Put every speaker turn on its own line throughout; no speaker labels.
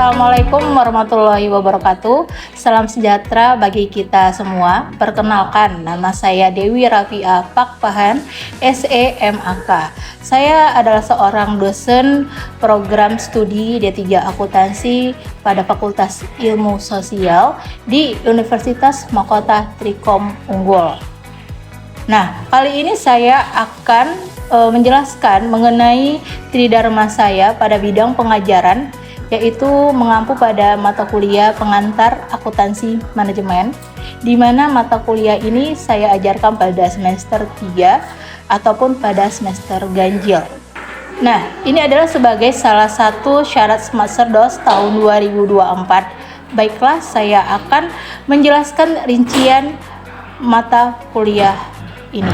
Assalamualaikum warahmatullahi wabarakatuh. Salam sejahtera bagi kita semua. Perkenalkan, nama saya Dewi Rafiah Pakpahan, SEMAK. Saya adalah seorang dosen program studi D3 Akuntansi pada Fakultas Ilmu Sosial di Universitas Mahkota Trikom Unggul. Nah, kali ini saya akan menjelaskan mengenai tridharma saya pada bidang pengajaran, yaitu mengampu pada mata kuliah pengantar akuntansi manajemen, di mana mata kuliah ini saya ajarkan pada semester 3 ataupun pada semester ganjil. Nah, ini adalah sebagai salah satu syarat Smart Cerdos tahun 2024. Baiklah, saya akan menjelaskan rincian mata kuliah ini.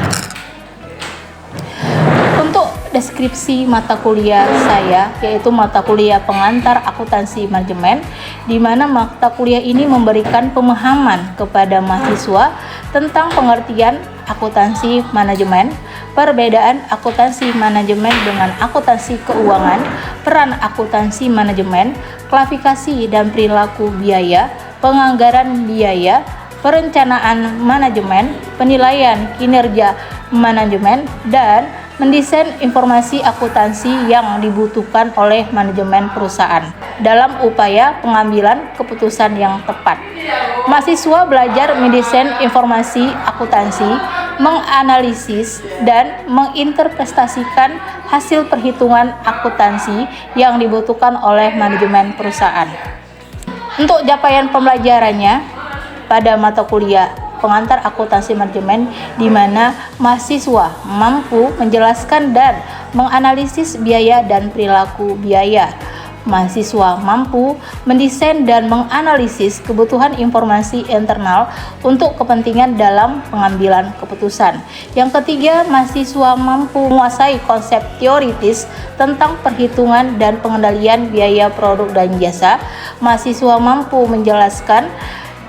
Untuk deskripsi mata kuliah saya, yaitu mata kuliah pengantar akuntansi manajemen, di mana mata kuliah ini memberikan pemahaman kepada mahasiswa tentang pengertian akuntansi manajemen, perbedaan akuntansi manajemen dengan akuntansi keuangan, peran akuntansi manajemen, klasifikasi dan perilaku biaya, penganggaran biaya, perencanaan manajemen, penilaian kinerja manajemen, dan mendesain informasi akuntansi yang dibutuhkan oleh manajemen perusahaan dalam upaya pengambilan keputusan yang tepat. Mahasiswa belajar mendesain informasi akuntansi, menganalisis dan menginterpretasikan hasil perhitungan akuntansi yang dibutuhkan oleh manajemen perusahaan. Untuk capaian pembelajarannya pada mata kuliah pengantar akuntansi manajemen, di mana mahasiswa mampu menjelaskan dan menganalisis biaya dan perilaku biaya. Mahasiswa mampu mendesain dan menganalisis kebutuhan informasi internal untuk kepentingan dalam pengambilan keputusan. Yang ketiga, mahasiswa mampu menguasai konsep teoritis tentang perhitungan dan pengendalian biaya produk dan jasa. Mahasiswa mampu menjelaskan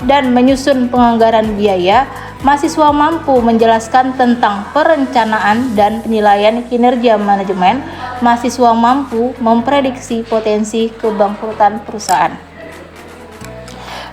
dan menyusun penganggaran biaya. Mahasiswa mampu menjelaskan tentang perencanaan dan penilaian kinerja manajemen. Mahasiswa mampu memprediksi potensi kebangkrutan perusahaan.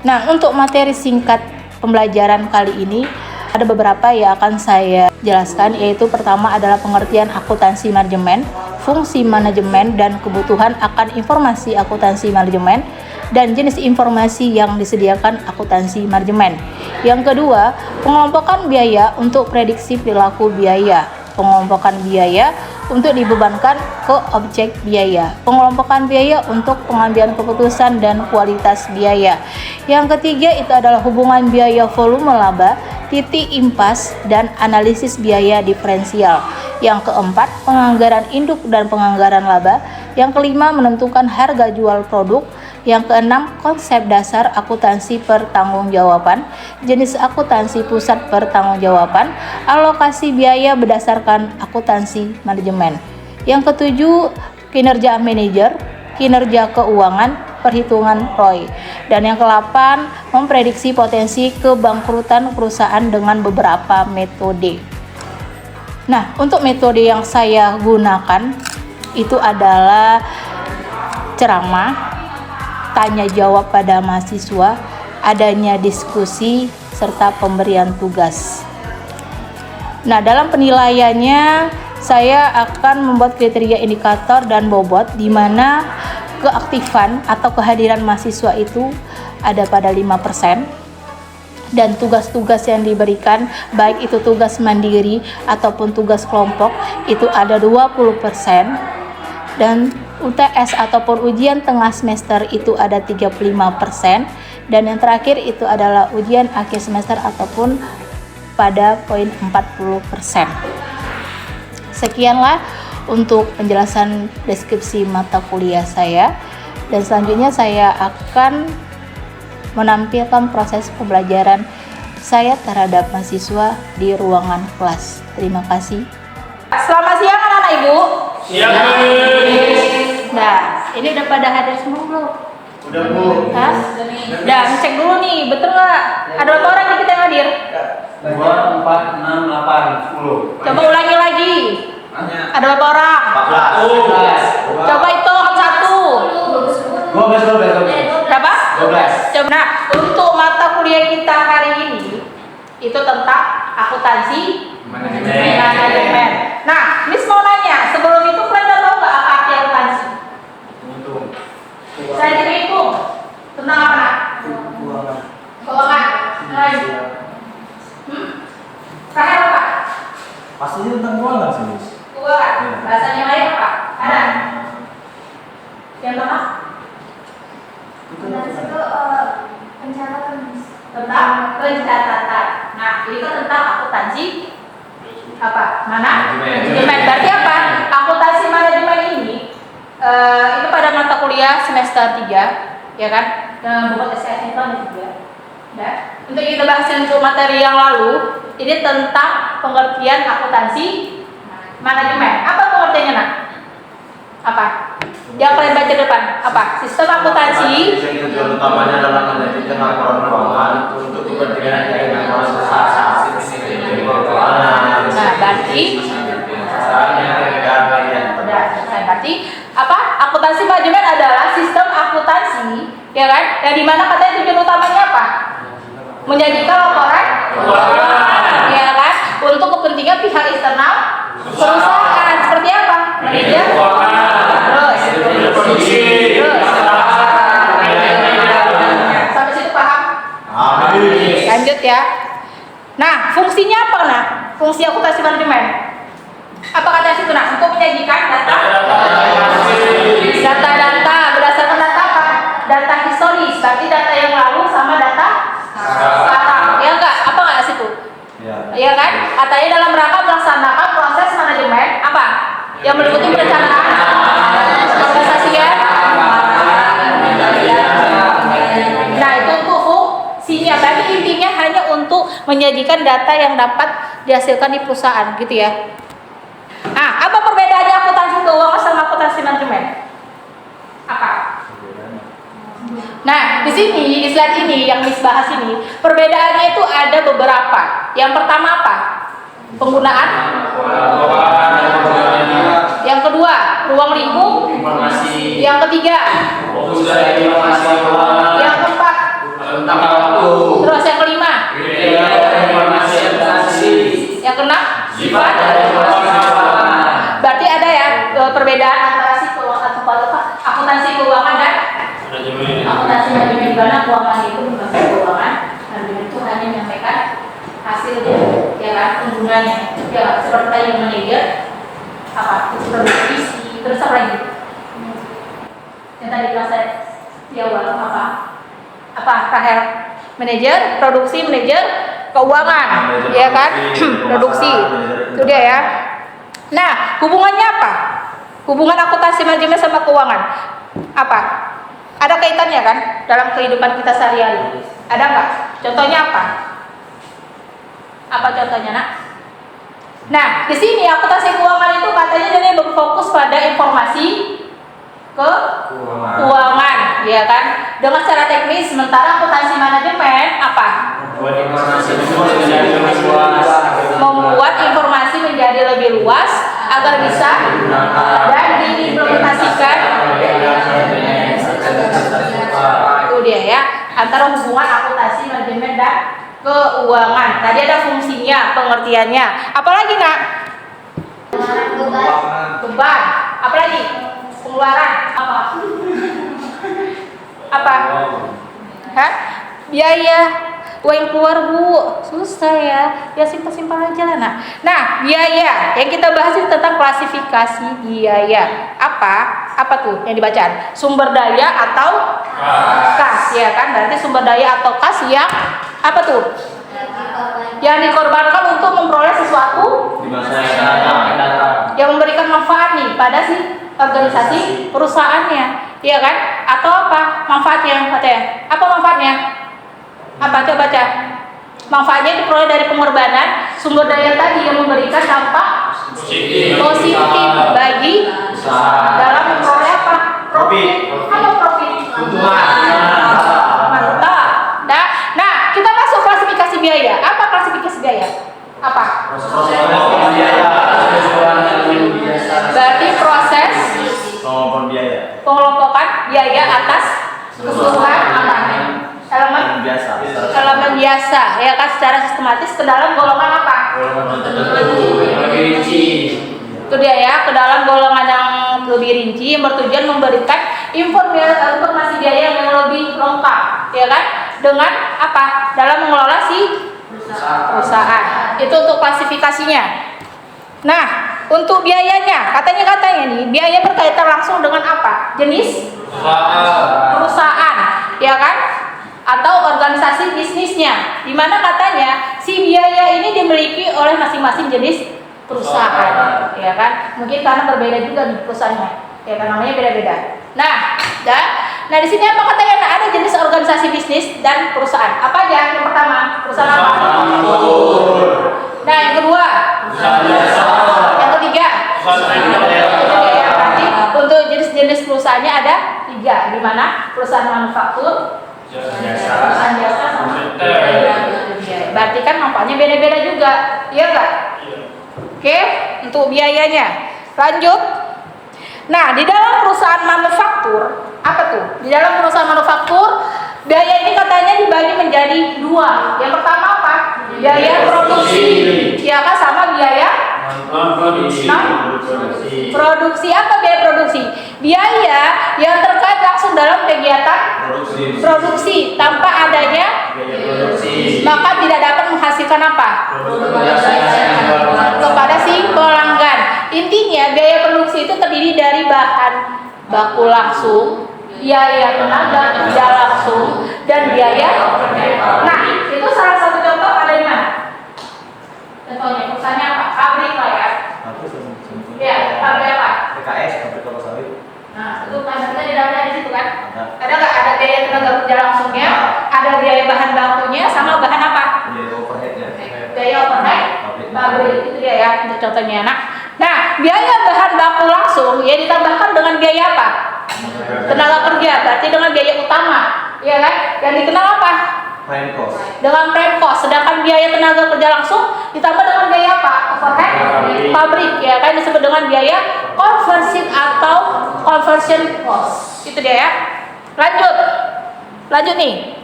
Nah, untuk materi singkat pembelajaran kali ini ada beberapa yang akan saya jelaskan, yaitu pertama adalah pengertian akuntansi manajemen, fungsi manajemen dan kebutuhan akan informasi akuntansi manajemen, dan jenis informasi yang disediakan akuntansi manajemen. Yang kedua, pengelompokan biaya untuk prediksi perilaku biaya, pengelompokan biaya untuk dibebankan ke objek biaya, pengelompokan biaya untuk pengambilan keputusan dan kualitas biaya. Yang ketiga itu adalah hubungan biaya volume laba, titik impas, dan analisis biaya diferensial. Yang keempat, penganggaran induk dan penganggaran laba. Yang kelima, menentukan harga jual produk. Yang keenam, konsep dasar akuntansi pertanggungjawaban, jenis akuntansi pusat pertanggungjawaban, alokasi biaya berdasarkan akuntansi manajemen. Yang ketujuh, kinerja manajer, kinerja keuangan, perhitungan ROI. Dan yang ke-8, memprediksi potensi kebangkrutan perusahaan dengan beberapa metode. Nah, untuk metode yang saya gunakan itu adalah ceramah, tanya jawab pada mahasiswa, adanya diskusi, serta pemberian tugas. Nah, dalam penilaiannya saya akan membuat kriteria indikator dan bobot, di mana keaktifan atau kehadiran mahasiswa itu ada pada 5%, dan tugas-tugas yang diberikan, baik itu tugas mandiri ataupun tugas kelompok, itu ada 20%, dan UTS ataupun ujian tengah semester itu ada 35%, dan yang terakhir itu adalah ujian akhir semester ataupun pada poin 40%. Sekianlah untuk penjelasan deskripsi mata kuliah saya, dan selanjutnya saya akan menampilkan proses pembelajaran saya terhadap mahasiswa di ruangan kelas. Terima kasih. Selamat siang anak-anak ibu.
Siang.
Nah, ini udah pada hadir semua belum?
Udah Bu.
Hah? Udah, ngecek dulu nih, betul nggak? Ada berapa orang nih kita yang hadir?
2, 4, 6, 8, 10.
Coba ulangi lagi. Ada berapa orang?
14.
Coba hitung satu. Berapa?
12.
Nah, untuk mata kuliah kita hari ini itu tentang akuntansi manajemen. Nah, Miss mau nanya, sebelum itu kalian udah tahu nggak apa arti akuntansi? Saya jadi hitung tentang apa nak? Keuangan. Lain. Terakhir apa?
Pastinya tentang keuangan sih, Miss.
Keuangan. Bahasanya lain apa? Ada? Yang pertama? Tentang pencatatan. Nah, ini kan tentang akuntansi apa? Manajemen. Berarti apa? Akuntansi manajemen ini itu pada mata kuliah semester 3, ya kan? Bukan SKS itu ada 3. Ya. Untuk kita bahas untuk materi yang lalu, ini tentang pengertian akuntansi manajemen. Apa pengertiannya, Nak? Apa? Yang kalian baca depan apa? Sistem akuntansi.
Tujuan utamanya adalah menjadikan laporan keuangan untuk kepentingan jaringan proses keuangan.
Nah, berarti berarti apa? Akuntansi manajemen adalah sistem akuntansi, ya kan? Yang dimana katanya tujuan utamanya apa? Menjadikan laporan keuangan, ya kan? Untuk kepentingan pihak eksternal perusahaan. Seperti apa? Manajer. Sampai situ paham? Lanjut ya. Nah, fungsinya apa, Nak? Fungsi akuntansi manajemen. Apa kata situ, Nak? Untuk menyajikan data berdasarkan data apa? Data historis, berarti data yang lalu sama data sekarang. Ya enggak? Apa enggak situ? Ya kan? Katanya dalam rangka melaksanakan proses manajemen apa? Yang meliputi perencanaan, organisasian. Nah, itu untuk fungsinya. Berarti intinya hanya untuk menyajikan data yang dapat dihasilkan di perusahaan, gitu ya. Nah, apa perbedaannya akuntansi keuangan sama akuntansi manajemen? Apa? Nah, di sini, di slide ini yang Miss bahas ini, perbedaannya itu ada beberapa. Yang pertama apa? Penggunaan. Yang kedua, ruang lingkup. Yang ketiga, yang keempat, terus yang kelima, yang keenam, sifat. Berarti ada ya perbedaan antara akuntansi keuangan dan akuntansi manajemen, di mana keuangan itu bukan keuangan, manajemen itu hanya menyampaikan hasilnya, ya kan, penggunanya, ya seperti yang manajer apa, produksi, terus apa lagi? Yang tadi kelas saya di awal apa Rahel? Manajer, produksi, manajer keuangan, ya kan? Produksi, itu dia ya. Nah, hubungannya apa? Hubungan akuntansi manajemen sama keuangan apa? Ada kaitannya kan dalam kehidupan kita sehari-hari? Ada nggak? Contohnya apa? Apa contohnya, Nak? Nah, di sini akuntansi keuangan itu katanya dia berfokus pada informasi keuangan, ya kan? Dengan secara teknis, sementara akuntansi manajemen apa? Membuat informasi menjadi lebih luas agar bisa dan diimplementasikan. Itu dia ya, antara hubungan akuntansi manajemen dan keuangan. Tadi ada fungsinya, pengertiannya. Apalagi, Nak? Beban. Apalagi? Pengeluaran. Apa? Hah? Biaya. Uang keluar, Bu. Susah ya. Ya simpel-simpel aja lah, Nak. Nah, biaya. Yang kita bahas ini tentang klasifikasi biaya. Apa tuh yang dibacaan? Sumber daya atau kas, ya kan? Berarti sumber daya atau kas yang apa tuh? Yang dikorbankan untuk memperoleh sesuatu yang memberikan manfaat nih pada si organisasi perusahaannya, iya kan? Atau apa manfaatnya katanya? Apa manfaatnya? Apa, coba baca. Manfaatnya diperoleh dari pengorbanan sumber daya tadi yang memberikan dampak positif bagi dalam memperoleh apa? Profit. Apa profit? Mantap. Nah, kita masuk klasifikasi biaya. Apa klasifikasi biaya? Apa? Berarti proses pengelompokan biaya atas biasa, ya kan, secara sistematis ke dalam golongan apa?
Lebih rinci.
Itu dia ya, ke dalam golongan yang lebih rinci yang bertujuan memberikan informasi biaya yang lebih lengkap, ya kan? Dengan apa? Dalam mengelola si perusahaan. Itu untuk klasifikasinya. Nah, untuk biayanya, katanya nih, biaya berkaitan langsung dengan apa? Jenis perusahaan, ya kan? Atau organisasi bisnisnya, di mana katanya si biaya ini dimiliki oleh masing-masing jenis perusahaan, ya kan? Mungkin karena berbeda juga nih perusahaannya, ya kan, namanya beda-beda. Nah, di sini apa katanya? Nah, ada jenis organisasi bisnis dan perusahaan. Apa aja? Yang pertama, perusahaan apa? Nah, yang kedua, yang ketiga. Ya, berarti untuk jenis-jenis perusahaannya ada 3, di mana perusahaan manufaktur, perusahaan jasa, sama berarti kan nampaknya beda-beda juga, iya enggak? Oke, untuk biayanya. Lanjut. Nah, di dalam perusahaan manufaktur, apa tuh? Di dalam perusahaan manufaktur, biaya ini katanya dibagi menjadi 2. Yang pertama apa? Biaya produksi. Ya kan, sama biaya produksi. Apa biaya produksi? Biaya yang terkait langsung dalam kegiatan produksi. Tanpa adanya maka tidak dapat menghasilkan apa? Kepada si pelanggan. Intinya biaya produksi itu terdiri dari bahan baku langsung, biaya tenaga kerja langsung, dan biaya. Nah, itu salah satu contoh ada di mana? Contohnya perusahaannya apa? Pabrik lah ya. Ya, pabrik apa?
PKS, pabrik kelapa sawit.
Nah, itu kan kita di dalamnya di situ kan? Ada nggak? Ada biaya tenaga kerja langsungnya, ada biaya bahan bakunya, sama bahan apa?
Biaya overheadnya.
Biaya overhead pabrik, itu dia ya untuk contohnya. Nah, biaya bahan baku langsung ya ditambahkan dengan biaya apa? Tenaga kerja, berarti dengan biaya utama, ya kan? Yang dikenal apa?
Prime cost.
Dengan prime cost. Sedangkan biaya tenaga kerja langsung ditambah dengan biaya apa? Overhead pabrik, ya kan, disebut dengan biaya conversion atau conversion cost. Itu dia ya. Lanjut nih.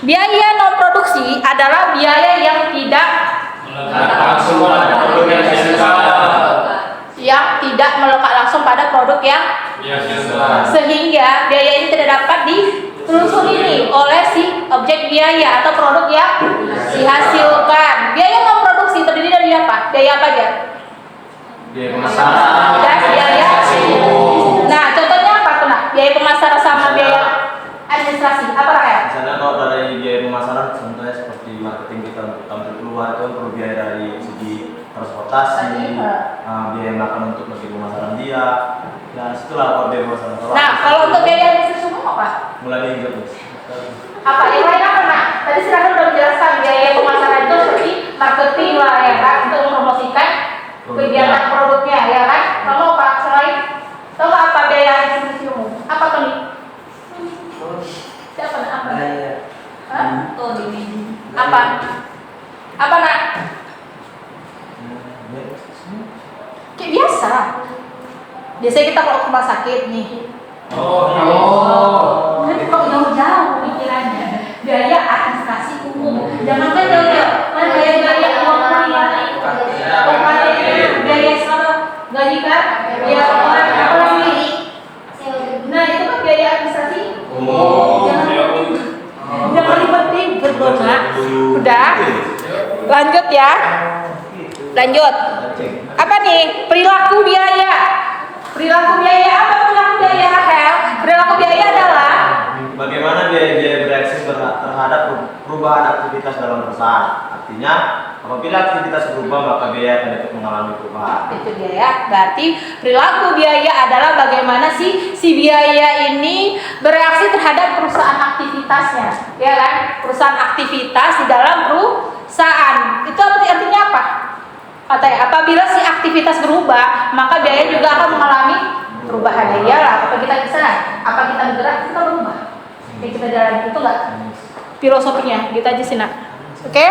Biaya non produksi adalah biaya yang tidak melekat langsung pada produk yang sehingga biaya ini tidak dapat ditelusuri nih oleh si objek biaya atau produk yang dihasilkan. Biaya non produksi terdiri dari apa? Biaya apa aja?
Biaya pemasaran.
Dan biaya. Nah, contohnya apa tuh? Nah, biaya pemasaran sama biaya administrasi. Apa Rahel?
Misalnya kalau dari biaya pemasaran, contohnya seperti marketing kita untuk tampil keluar, itu perlu biaya dari segi transportasi, biaya makan untuk bagi pemasaran dia. Ya, situlah kalau biaya pemasaran.
Nah, kalau untuk biaya administrasi umum apa?
Mulai hingga
Apa yang lain apa? Nah, tadi Sirana udah menjelaskan biaya pemasaran itu seperti marketing lah ya kan, untuk mempromosikan kegiatan produknya ya kan. Kamu apa selain? Tahu nggak apa biaya administrasi umum? Apa tuh nih? Siapa nak? Apa? Hah? Oh ini. Apa? Apa nak? Kayak biasa. Biasanya kita kalau ke rumah sakit nih. Tapi kok jauh-jauh pikirannya. Biaya administrasi umum. Jangan kan jauh-jauh. Kan biaya uang kuliah. Biaya sama gaji kan? Biaya orang apa lagi? Nah itu kan biaya administrasi umum. Jangan ribet-ribet dong nak. Udah. Lanjut ya. Lanjut. Apa nih? Perilaku biaya. Perilaku biaya apa perilaku biaya Rahel? Perilaku biaya adalah
bagaimana biaya bereaksi terhadap perubahan aktivitas dalam perusahaan. Artinya, apabila aktivitas berubah maka biaya akan ikut mengalami perubahan.
itu dia ya. Berarti perilaku biaya adalah bagaimana si biaya ini bereaksi terhadap perusahaan aktivitasnya, ya kan? Perusahaan aktivitas di dalam perusahaan. Itu artinya apa? Katanya apabila si aktivitas berubah, maka biaya juga akan mengalami perubahan. Iyalah, apa kita bisa? Apa kita bergerak, kita berubah. Oke, kita jalan itu enggak? Filosofinya kita aja sih nak. Oke?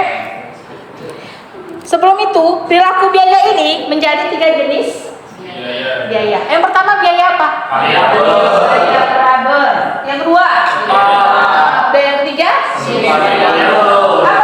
Sebelum itu, perilaku biaya ini menjadi 3 jenis biaya. Yang pertama biaya apa? Biaya variabel. Yang kedua? Biaya yang ketiga? Apa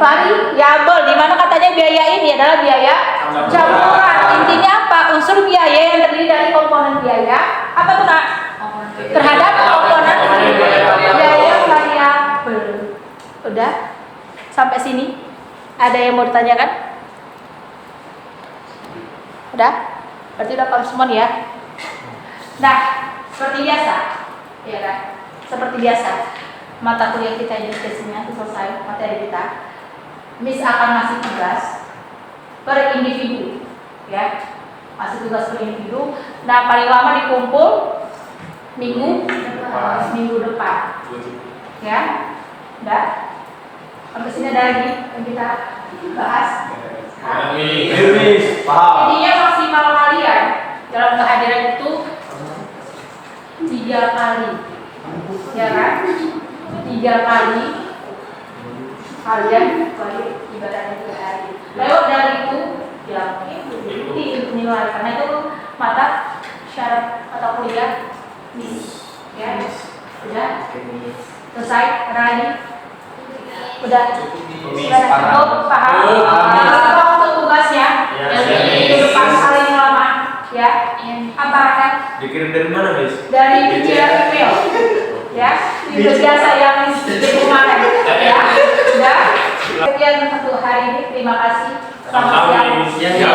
variabel, di mana katanya biaya ini adalah biaya campuran. Intinya apa? Unsur biaya yang terdiri dari komponen biaya apa tuh Nak? Terhadap komponen biaya variabel. Udah? Sampai sini? Ada yang mau ditanyakan? Udah? Berarti udah paham semua nih ya? Nah, seperti biasa, ya kan? Seperti biasa, mata kuliah kita edukasinya itu selesai materi kita. Miss akan ngasih tugas per individu, ya, masih tugas per individu. Nah, paling lama dikumpul minggu depan, ya. Udah? Sampai sini ada lagi yang kita bahas.
Paham.
Intinya maksimal kalian dalam kehadiran itu 3 kali, ya kan? 3 kali kalian balik ibadahnya 3 hari. Lewat dari itu bilangnya bukti untuk nilai, karena itu mata syarat mata kuliah miss, ya. Udah selesai, ada lagi? Udah cukup, paham? Apa untuk tugasnya? Minggu depan paling lama, ya. Apa kan?
Dikirim dari mana, Miss?
Dari email, ya. Itu biasa yang kemarin, ya. Udah. Sekian untuk hari ini. Terima kasih. Selamat siang.
Ya,